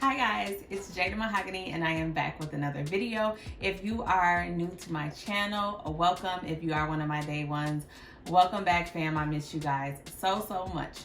Hi guys, it's Jada Mahogane and I am back with another video. If you are new to my channel, welcome. If you are one of my day ones, welcome back fam. I miss you guys so much.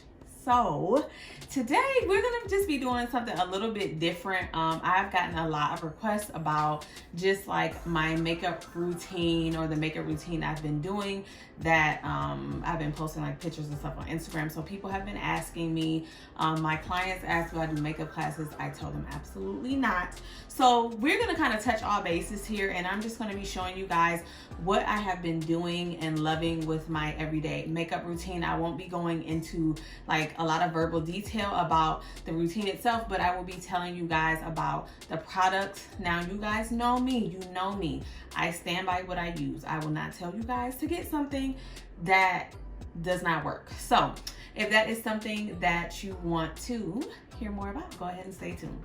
So today we're gonna just be doing something a little bit different. I've gotten a lot of requests about just like my makeup routine or the makeup routine I've been doing that I've been posting like pictures and stuff on Instagram. So people have been asking me, my clients ask, do I do makeup classes? I told them absolutely not. So we're gonna kind of touch all bases here, and I'm just gonna be showing you guys what I have been doing and loving with my everyday makeup routine. I won't be going into like a lot of verbal detail about the routine itself, but I will be telling you guys about the products. Now you guys know me, you know me. I stand by what I use. I will not tell you guys to get something that does not work. So if that is something that you want to hear more about, go ahead and stay tuned.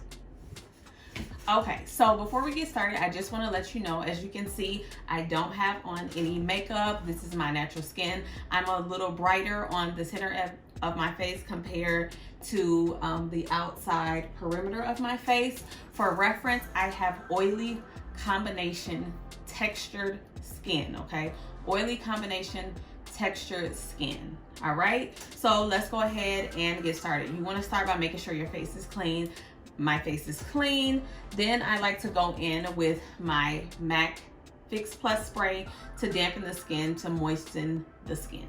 Okay, so before we get started, I just want to let you know, as you can see, I don't have on any makeup. This is my natural skin. I'm a little brighter on the center of my face compared to the outside perimeter of my face. For reference, I have oily combination textured skin, okay? Oily combination textured skin, all right? So let's go ahead and get started. You want to start by making sure your face is clean. My face is clean. Then I like to go in with my MAC Fix Plus spray to dampen the skin, to moisten the skin.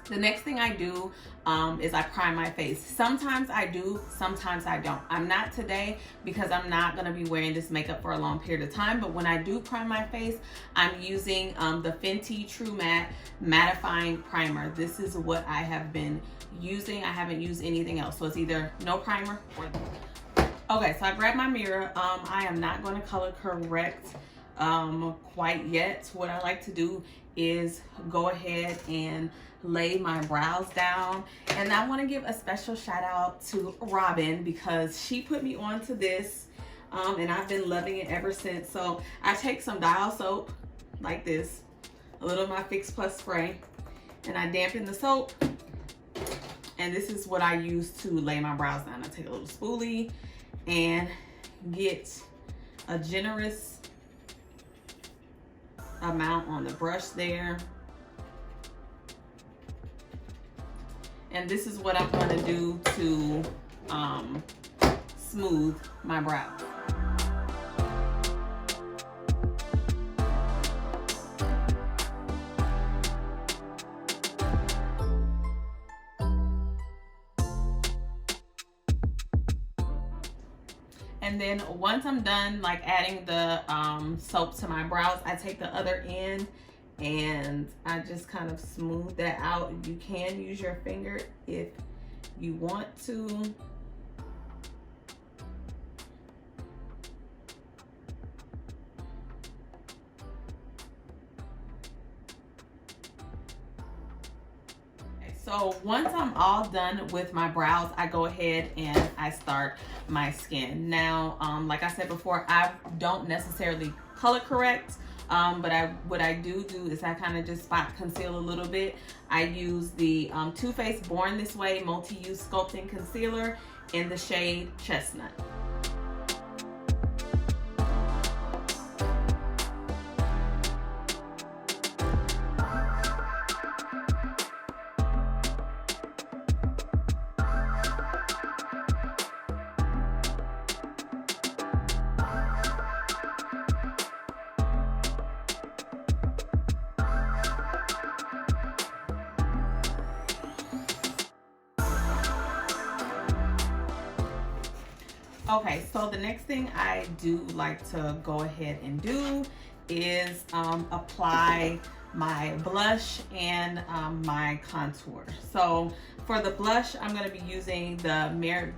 The next thing I do is I prime my face. Sometimes I do, sometimes I don't. I'm not today because I'm not gonna be wearing this makeup for a long period of time, but when I do prime my face, I'm using the Fenty True Matte Mattifying Primer. This is what I have been using. I haven't used anything else, so it's either no primer or... Okay, so I grabbed my mirror. I am not gonna color correct quite yet. What I like to do is go ahead and lay my brows down, and I want to give a special shout out to Robin because she put me onto this and I've been loving it ever since. So I take some dial soap like this, a little of my Fix Plus spray, and I dampen the soap, and this is what I use to lay my brows down. I take a little spoolie and get a generous amount on the brush there. And this is what I'm gonna do to smooth my brows. And then once I'm done like adding the soap to my brows, I take the other end and I just kind of smooth that out. You can use your finger if you want to. So once I'm all done with my brows, I go ahead and I start my skin. Now, like I said before, I don't necessarily color correct. But what I do is I kind of just spot conceal a little bit. I use the Too Faced Born This Way Multi-Use Sculpting Concealer in the shade Chestnut. Okay, so the next thing I do like to go ahead and do is apply my blush and my contour. So for the blush, I'm going to be using the Merit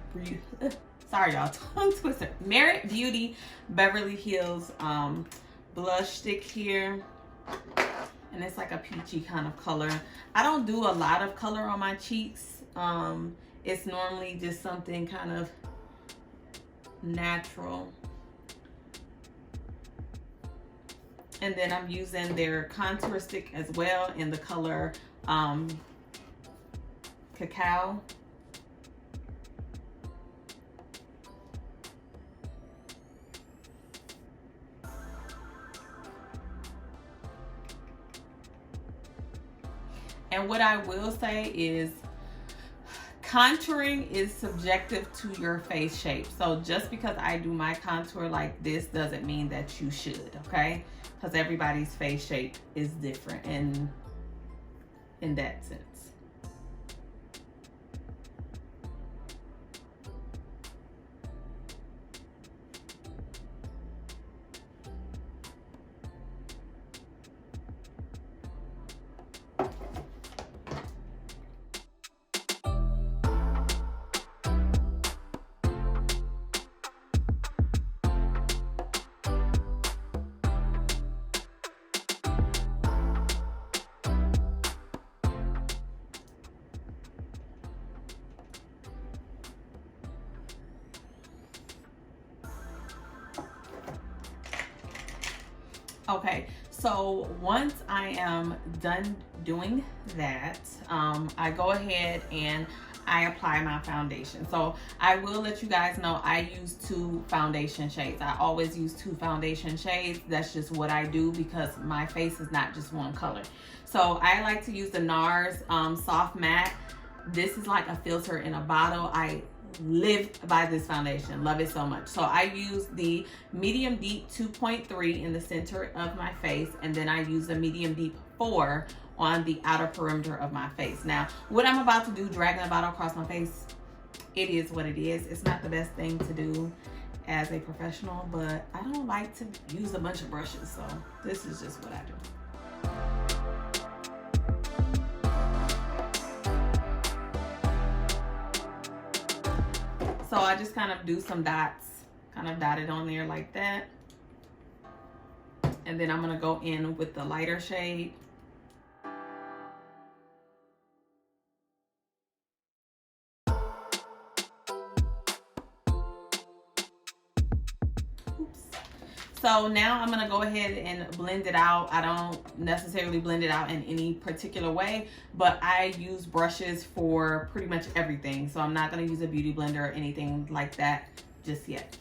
Beauty Beverly Hills blush stick here. And it's like a peachy kind of color. I don't do a lot of color on my cheeks. It's normally just something kind of natural. And then I'm using their contour stick as well in the color Cacao. And what I will say is contouring is subjective to your face shape. So just because I do my contour like this doesn't mean that you should, okay? Because everybody's face shape is different in that sense. Okay, so once I am done doing that, I go ahead and I apply my foundation. So I will let you guys know I use 2 foundation shades. I always use 2 foundation shades. That's just what I do because my face is not just one color. So I like to use the NARS Soft Matte. This is like a filter in a bottle. I live by this foundation, love it so much. So I use the medium deep 2.3 in the center of my face, and then I use the medium deep 4 on the outer perimeter of my face. Now what I'm about to do, dragging a bottle across my face, it is what it is. It's not the best thing to do as a professional, but I don't like to use a bunch of brushes, so this is just what I do. So I just kind of do some dots, kind of dot it on there like that. And then I'm gonna go in with the lighter shade. Oops. So now I'm gonna go ahead and blend it out. I don't necessarily blend it out in any particular way, but I use brushes for pretty much everything. So I'm not gonna use a beauty blender or anything like that just yet.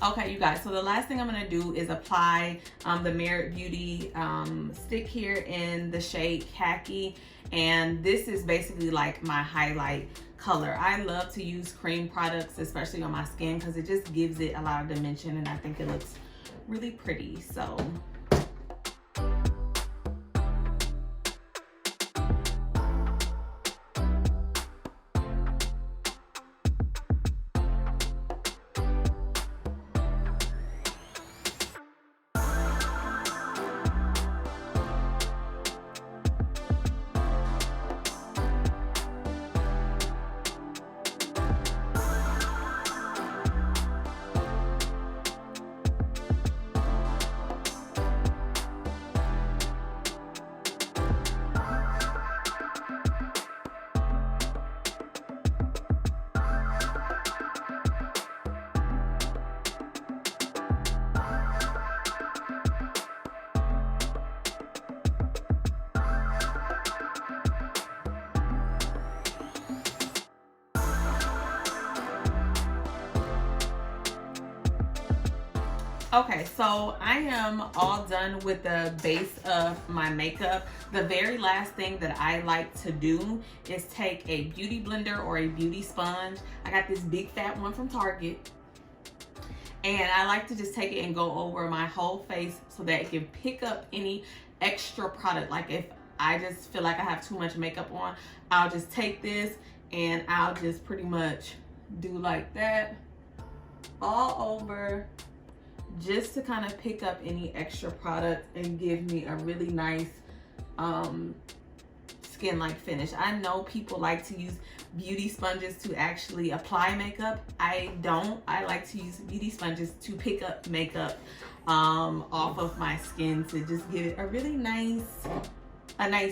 Okay, you guys, so the last thing I'm gonna do is apply the Merit Beauty stick here in the shade Khaki, and this is basically like my highlight color. I love to use cream products, especially on my skin, because it just gives it a lot of dimension, and I think it looks really pretty. So okay, so I am all done with the base of my makeup. The very last thing that I like to do is take a beauty blender or a beauty sponge. I got this big fat one from Target. And I like to just take it and go over my whole face so that it can pick up any extra product. Like if I just feel like I have too much makeup on, I'll just take this and I'll just pretty much do like that all over, just to kind of pick up any extra product and give me a really nice skin-like finish. I know people like to use beauty sponges to actually apply makeup. I don't. I like to use beauty sponges to pick up makeup off of my skin to just give it a really nice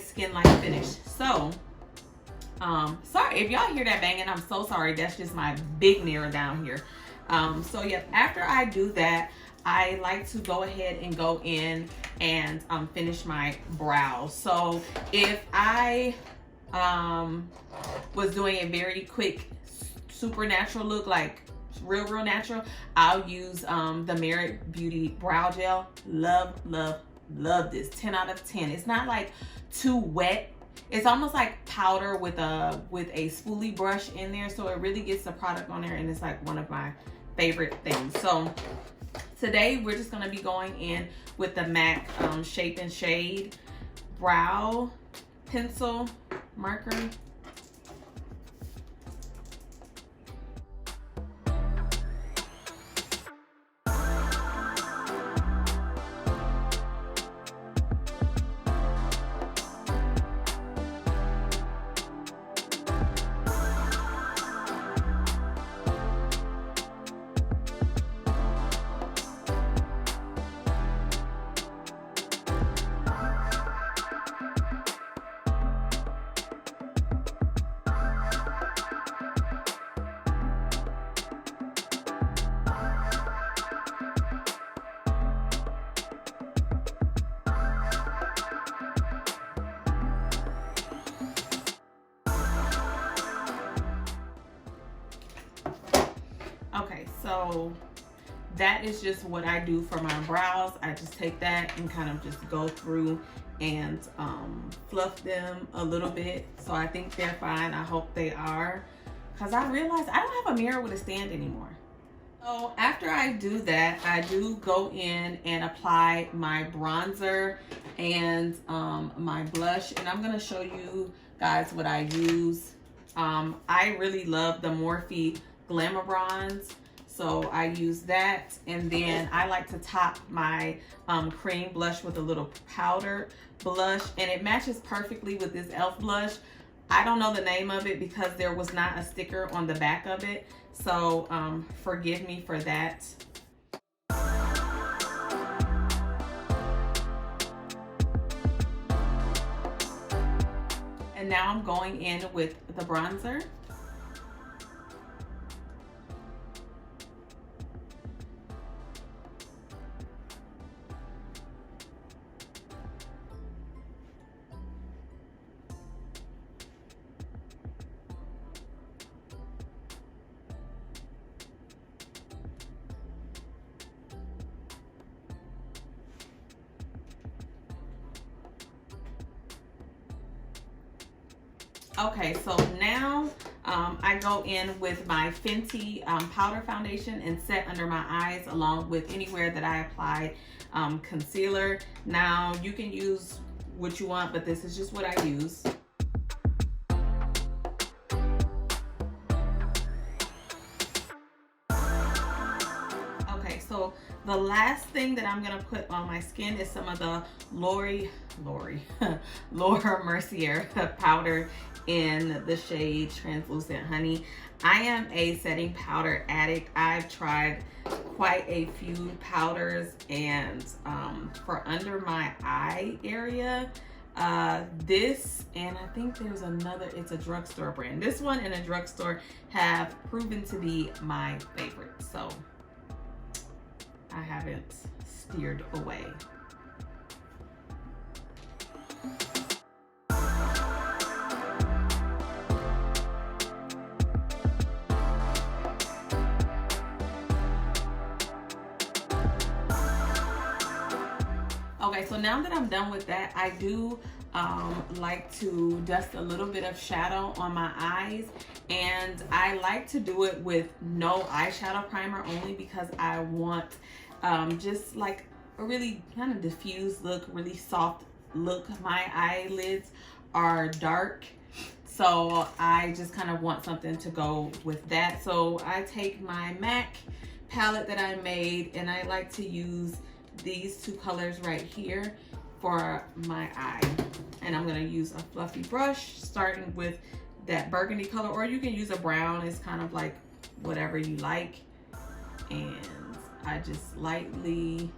skin-like finish. So sorry if y'all hear that banging. I'm so sorry. That's just my big mirror down here. So yeah, after I do that, I like to go ahead and go in and finish my brows. So if I was doing a very quick, super natural look, like real natural, I'll use the Merit Beauty Brow Gel. Love this. 10 out of 10. It's not like too wet. It's almost like powder with a spoolie brush in there, so it really gets the product on there, and it's like one of my favorite things. So today we're just gonna be going in with the MAC Shape and Shade Brow Pencil Marker. Okay, so that is just what I do for my brows. I just take that and kind of just go through and fluff them a little bit. So I think they're fine. I hope they are, because I realized I don't have a mirror with a stand anymore. So after I do that, I do go in and apply my bronzer and my blush, and I'm gonna show you guys what I use. I really love the Morphe Glamour Bronze, so I use that, and then I like to top my cream blush with a little powder blush, and it matches perfectly with this e.l.f. blush. I don't know the name of it because there was not a sticker on the back of it, so forgive me for that. And now I'm going in with the bronzer. Okay, so now I go in with my Fenty powder foundation and set under my eyes, along with anywhere that I apply concealer. Now you can use what you want, but this is just what I use. Okay, so the last thing that I'm gonna put on my skin is some of the Laura Mercier powder in the shade Translucent Honey. I am a setting powder addict. I've tried quite a few powders, and for under my eye area, this, and I think there's another, it's a drugstore brand. This one and a drugstore have proven to be my favorite, so I haven't steered away. Okay, so now that I'm done with that, I do like to dust a little bit of shadow on my eyes, and I like to do it with no eyeshadow primer, only because I want just like a really kind of diffused look, really soft look. My eyelids are dark, so I just kind of want something to go with that. So I take my MAC palette that I made, and I like to use these two colors right here for my eye. And I'm gonna use a fluffy brush, starting with that burgundy color, or you can use a brown. It's kind of like whatever you like. And I just lightly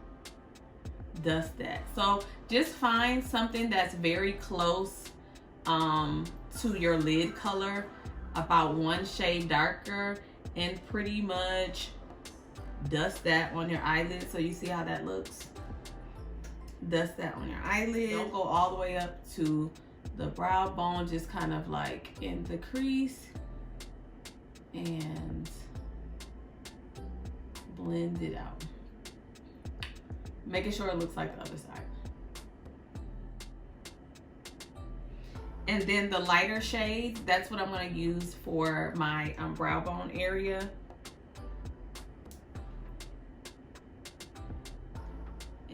dust that. So just find something that's very close to your lid color, about one shade darker, and pretty much dust that on your eyelid. So you see how that looks? Dust that on your eyelid. Don't go all the way up to the brow bone, just kind of like in the crease, and blend it out, making sure it looks like the other side. And then the lighter shade, that's what I'm going to use for my brow bone area.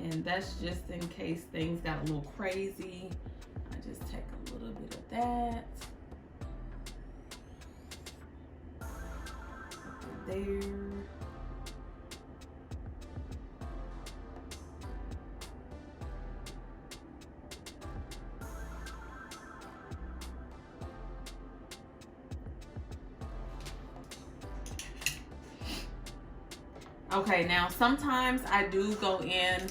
And that's just in case things got a little crazy. I just take a little bit of that. There. Okay, now sometimes I do go in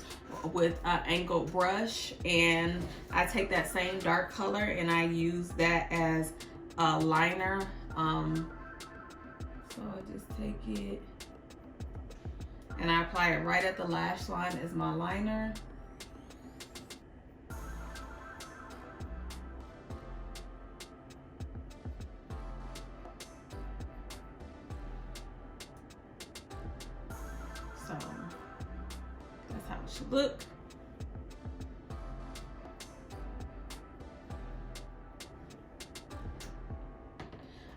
with an angled brush, and I take that same dark color and I use that as a liner. So I just take it and I apply it right at the lash line as my liner. So that's how it should look.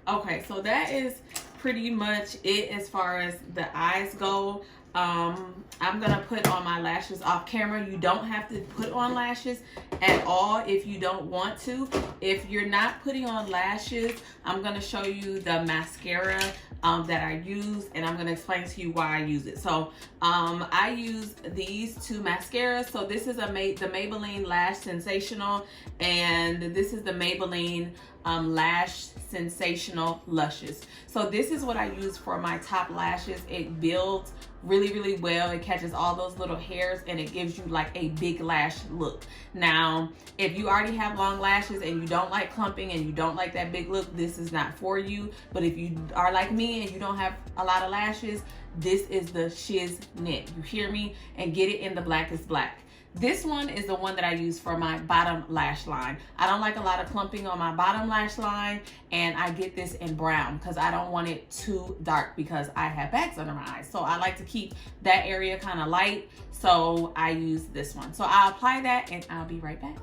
Okay, so that is pretty much it as far as the eyes go. I'm gonna put on my lashes off camera. You don't have to put on lashes at all if you don't want to. If you're not putting on lashes, I'm gonna show you the mascara that I use, and I'm gonna explain to you why I use it. So I use these two mascaras. So this is the Maybelline Lash Sensational, and this is the Maybelline Lash Sensational Luscious. So this is what I use for my top lashes. It builds really well. It catches all those little hairs and it gives you like a big lash look. Now, if you already have long lashes and you don't like clumping and you don't like that big look, this is not for you. But if you are like me and you don't have a lot of lashes, this is the shiznit. You hear me? And get it in the blackest black. This one is the one that I use for my bottom lash line. I don't like a lot of clumping on my bottom lash line, and I get this in brown because I don't want it too dark because I have bags under my eyes. So I like to keep that area kind of light, so I use this one. So I'll apply that and I'll be right back.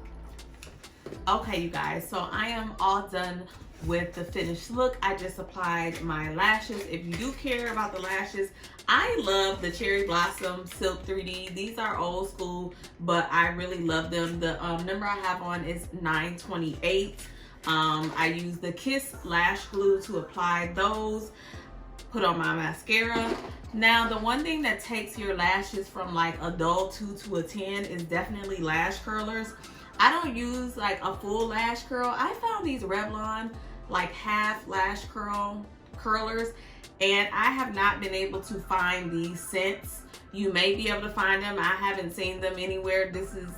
Okay, you guys, so I am all done with the finished look. I just applied my lashes. If you do care about the lashes, I love the Cherry Blossom Silk 3D. These are old school, but I really love them. The number I have on is 928. I use the Kiss Lash Glue to apply those, put on my mascara. Now, the one thing that takes your lashes from like a dull 2 to a 10 is definitely lash curlers. I don't use like a full lash curl. I found these Revlon like half lash curlers, and I have not been able to find these since. You may be able to find them. I haven't seen them anywhere.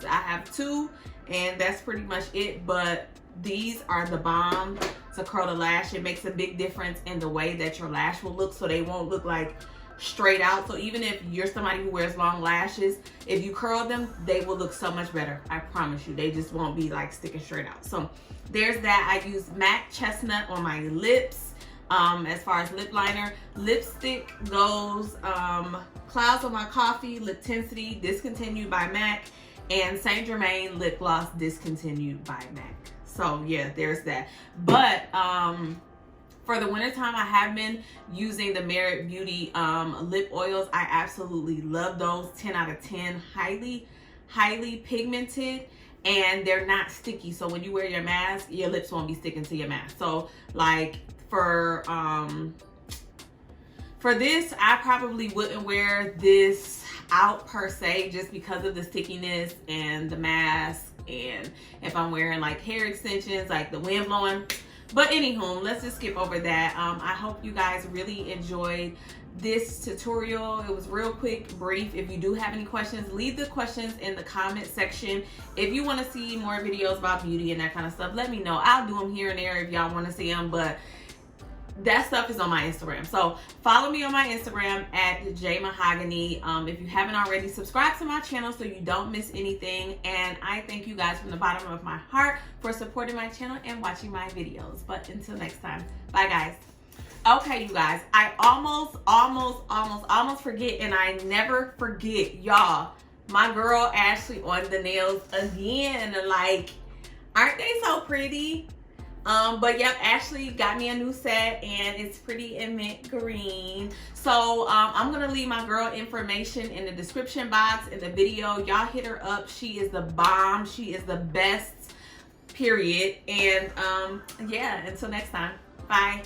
I have two, and that's pretty much it. But these are the bomb to curl the lash. It makes a big difference in the way that your lash will look, so they won't look like straight out. So even if you're somebody who wears long lashes, if you curl them, they will look so much better. I promise you. They just won't be like sticking straight out. So there's that. I use MAC Chestnut on my lips. As far as lip liner, lipstick goes Clouds on My Coffee Lip Tensity, discontinued by MAC, and Saint Germain Lip Gloss, discontinued by MAC. So yeah, there's that. But for the wintertime, I have been using the Merit Beauty lip oils. I absolutely love those. 10 out of 10. Highly pigmented, and they're not sticky. So when you wear your mask, your lips won't be sticking to your mask. So like for this, I probably wouldn't wear this out per se, just because of the stickiness and the mask and if I'm wearing like hair extensions, like the wind blowing. But anywho, let's just skip over that. I hope you guys really enjoyed this tutorial. It was real quick, brief. If you do have any questions, leave the questions in the comment section. If you want to see more videos about beauty and that kind of stuff, let me know. I'll do them here and there if y'all want to see them, but that stuff is on my Instagram. So follow me on my Instagram at Jada Mahogane. If you haven't already, subscribe to my channel so you don't miss anything. And I thank you guys from the bottom of my heart for supporting my channel and watching my videos. But until next time, bye guys. Okay, you guys, I almost forget, and I never forget, y'all. My girl Ashley on the nails again. Like, aren't they so pretty? But yep, Ashley got me a new set and it's pretty in mint green. So I'm gonna leave my girl information in the description box in the video. Y'all hit her up. She is the bomb. She is the best, period. And yeah, until next time, bye.